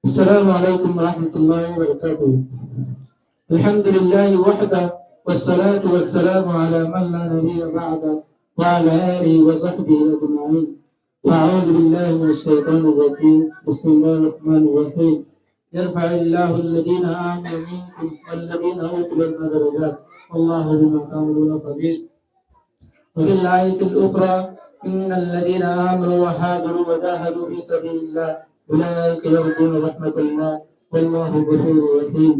السلام عليكم ورحمة الله وبركاته. الحمد لله وحده والصلاة والسلام على من لا نبي بعده وعلى آله وصحبه أجمعين. أعوذ بالله من الشيطان الرجيم. بسم الله الرحمن الرحيم. يرفع الله الذين آمنوا منكم والذين أوتوا العلم درجات والله بما تعملون خبير. وفي الآية الأخرى إن الذين آمنوا وهاجروا وجاهدوا في سبيل الله أولئك يرجون رحمة الله والله غفور رحيم.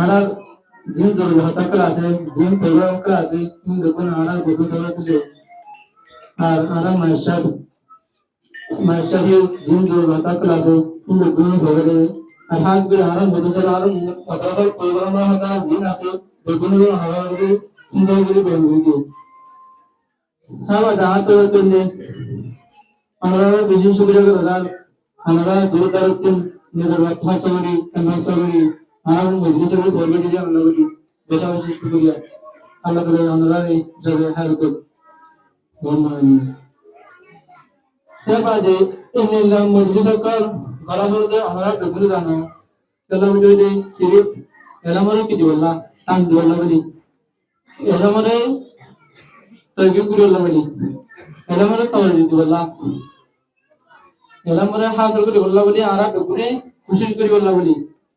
আনার জিম ধরে হতা ক্লাসে জিম পেরো ক্লাসে ইন্দু কোন আনার বুঝু চলতে আর আনা মাশাবি জিম ধরে হতা ক্লাসে ইন্দু কোন ধরে আর হাজ করে আনা বুঝু চলা আর পত্রসল প্রোগ্রাম হতা জিম আছে বেগুন হাওয়ারে চিন্তা করে বেগুন দাঁত তুললে আমরা বেশি সুবিধা করে দাঁড় আমরা দূর দাঁড়াতেন নিজের ফাঁসাগরি নাসাগরি আর মজলিসের ফরবে দিয়ে আমরা করি বেশা বেশি শুক্রিয়া আল্লাহ তাআলা আমরা এই জলে হারত বাদে ইন্না মজলিসের কর গলাবর্দে আমরা ডুবলে জানো গলাবর্দে সিরিফ এলামরে কি দিওলা টান দিওলা বলি এলামরে তৈরি করে বলি এলামরে তৈরি দিওলা এলামরে হাসল করে বললা বলি আর ডুবরে কোশিশ করি বললা বলি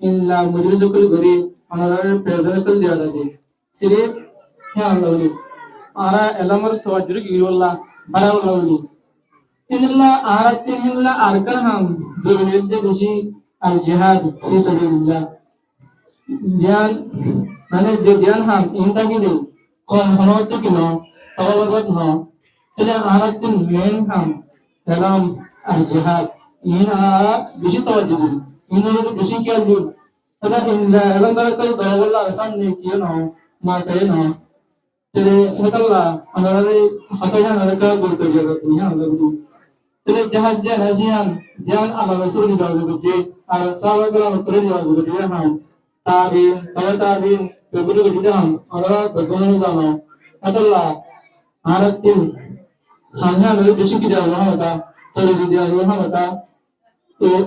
ইল্লা মজলিস করে ধরে আমরা প্রেজেন্টেশন দেওয়া যাবে সিরিফ হ্যাঁ আল্লাহ বলি আর এলামরে তৈরি কি বললা বাড়া বললা বলি ইল্লা আর তিল্লা আরকান হাম দুনিয়ার যে বেশি আল জিহাদ ফি সাবিলিল্লাহ জ্ঞান মানে যে জ্ঞান হাম ইনতাকিলে কোন হনত কিনো তওয়াবত ন তাহলে আরাতিন মেন হাম এলাম আর জিহাদ ইনা বেশি তাওয়াজ্জু দিন ইনা বেশি খেয়াল দিন তাহলে ইনলা এলাম বারাকাল দাওয়াল্লাহ আসান নে কিনো না করে না তাহলে হতাল্লাহ আমরা হতাইনা নারকা বলতে যাবে ইয়া আল্লাহ তাহলে জাহাজ জান আজিয়ান জান আলা রাসূল যাওয়াবে আর সাহাবাগণ করে যাওয়াবে হাম tabiin, tawa tabiin, begitu ham, Allah bagaimana sana, adalah haratin, hanya dari besi kita orang ada, cari dia orang ada,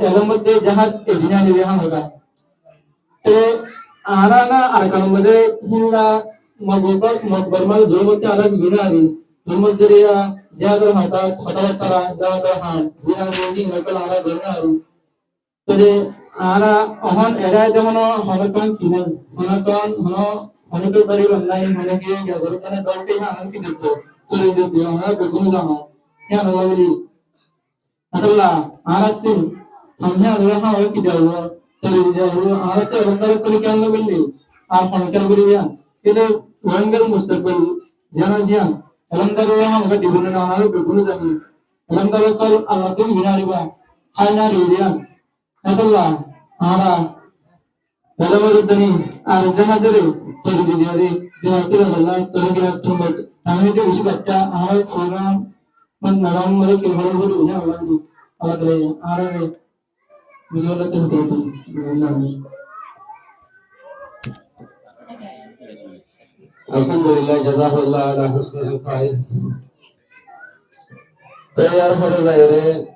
elemen deh jahat, dunia ni orang ada, arana arkan mede hingga magbermal jomot anak dunia ni, jomot jeria, jaga hata, hata tara, jaga han, dunia ni nakal arah dunia ni, jadi ara ohon erai demono honakon kinan honakon honoto dari online honake ya gorutane donte ha anki ditto tore de dia ha begun jama ya nawali adalla aratin hamya roha hoy ki dawo tore de dia arate rondar kali kan billi ar honakal buriya kele wangal mustaqbal jana jian rondar roha ga dibuna na ha begun jami rondar kal alatum binariba hayna riyan adalla ara balawarudani ar janadere tore diyare dinatira Allah tore gira thumat ami de usibatta ara program man naram mare ke horodu ya Allah ni adre ara re milolate hoto alhamdulillah jazakallahu ala husnil qaid tayar hore